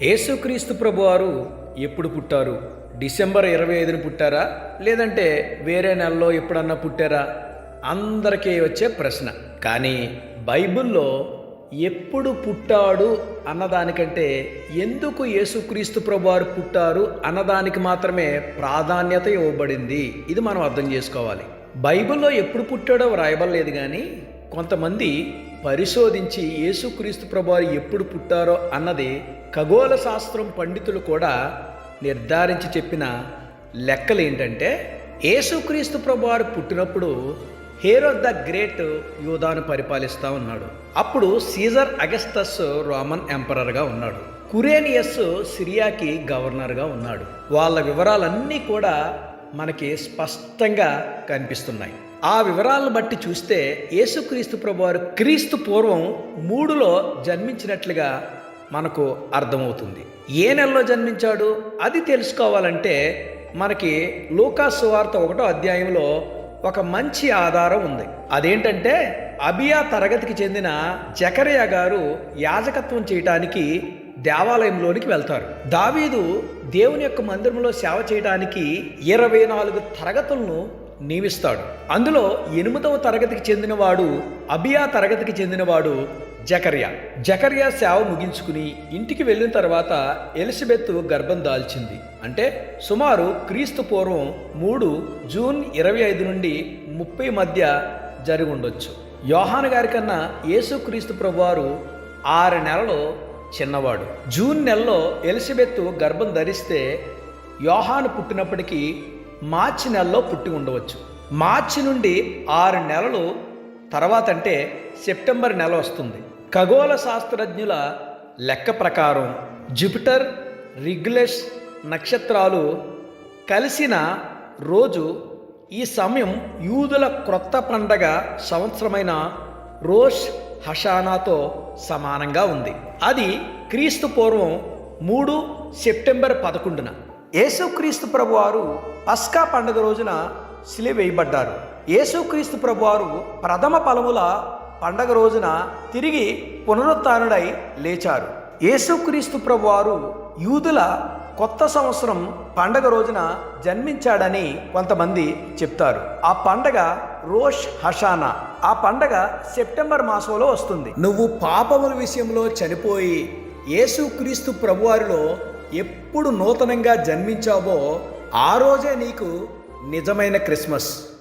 యేసుక్రీస్తు ప్రభువారు ఎప్పుడు పుట్టారు? డిసెంబర్ 25న పుట్టారా, లేదంటే వేరే నెలలో ఎప్పుడన్నా పుట్టారా? అందరికీ వచ్చే ప్రశ్న. కానీ బైబిల్లో ఎప్పుడు పుట్టాడు అన్నదానికంటే ఎందుకు యేసుక్రీస్తు ప్రభువారు పుట్టారు అన్నదానికి మాత్రమే ప్రాధాన్యత ఇవ్వబడింది. ఇది మనం అర్థం చేసుకోవాలి. బైబిల్లో ఎప్పుడు పుట్టాడో వ్రాయబడలేదు, కానీ కొంతమంది పరిశోధించి యేసుక్రీస్తు ప్రభువారు ఎప్పుడు పుట్టారో అన్నది ఖగోళ శాస్త్రం పండితులు కూడా నిర్ధారించి చెప్పిన లెక్కలు ఏంటంటే, యేసుక్రీస్తు ప్రభువారు పుట్టినప్పుడు హేరోద్ ద గ్రేట్ యూదాను పరిపాలిస్తూ ఉన్నాడు. అప్పుడు సీజర్ అగస్టస్ రోమన్ ఎంపరర్గా ఉన్నాడు. కురేనియస్ సిరియాకి గవర్నర్గా ఉన్నాడు. వాళ్ళ వివరాలన్నీ కూడా మనకి స్పష్టంగా కనిపిస్తున్నాయి. ఆ వివరాలను బట్టి చూస్తే యేసుక్రీస్తు ప్రభువారు క్రీస్తు పూర్వం 3లో జన్మించినట్లుగా మనకు అర్థమవుతుంది. ఏ నెలలో జన్మించాడు అది తెలుసుకోవాలంటే మనకి లూకా సువార్త 1వ అధ్యాయంలో ఒక మంచి ఆధారం ఉంది. అదేంటంటే, అబియా తరగతికి చెందిన జకరియా గారు యాజకత్వం చేయటానికి దేవాలయంలోనికి వెళ్తారు. దావీదు దేవుని యొక్క మందిరంలో సేవ చేయడానికి 24 తరగతులను నియమిస్తాడు. అందులో 8వ తరగతికి చెందినవాడు అబియా తరగతికి చెందినవాడు జకర్యా సేవ ముగించుకుని ఇంటికి వెళ్ళిన తర్వాత ఎలిజబెత్ గర్భం దాల్చింది. అంటే సుమారు క్రీస్తు పూర్వం 3 జూన్ 25 నుండి 30 మధ్య జరిగి ఉండొచ్చు. యోహాను గారి కన్నా యేసుక్రీస్తు ప్రభువారు 6 నెలలు చిన్నవాడు. జూన్ నెలలో ఎలిజబెత్ గర్భం ధరిస్తే యోహాను పుట్టినప్పటికీ మార్చి నెలలో పుట్టి ఉండవచ్చు. మార్చి నుండి 6 నెలలు తర్వాత అంటే సెప్టెంబర్ నెల వస్తుంది. ఖగోళ శాస్త్రజ్ఞుల లెక్క ప్రకారం జూపిటర్, రెగ్యులస్ నక్షత్రాలు కలిసిన రోజు ఈ సమయం యూదుల క్రొత్త పండగ సంవత్సరమైన రోష్ హషానాతో సమానంగా ఉంది. అది క్రీస్తు పూర్వం 3 సెప్టెంబర్ 11న యేసుక్రీస్తు ప్రభువారు పస్కా పండుగ రోజున సిలువ వేయబడ్డారు. యేసుక్రీస్తు ప్రభువారు ప్రథమ ఫలముల పండగ రోజున తిరిగి పునరుత్థానుడై లేచారు. యేసుక్రీస్తు ప్రభువారు యూదుల కొత్త సంవత్సరం పండగ రోజున జన్మించాడని కొంతమంది చెప్తారు. ఆ పండగ రోష్ హషానా. ఆ పండగ సెప్టెంబర్ మాసంలో వస్తుంది. నువ్వు పాపముల విషయంలో చనిపోయి యేసుక్రీస్తు ప్రభువారిలో ఎప్పుడు నూతనంగా జన్మించావో ఆ రోజే నీకు నిజమైన క్రిస్మస్.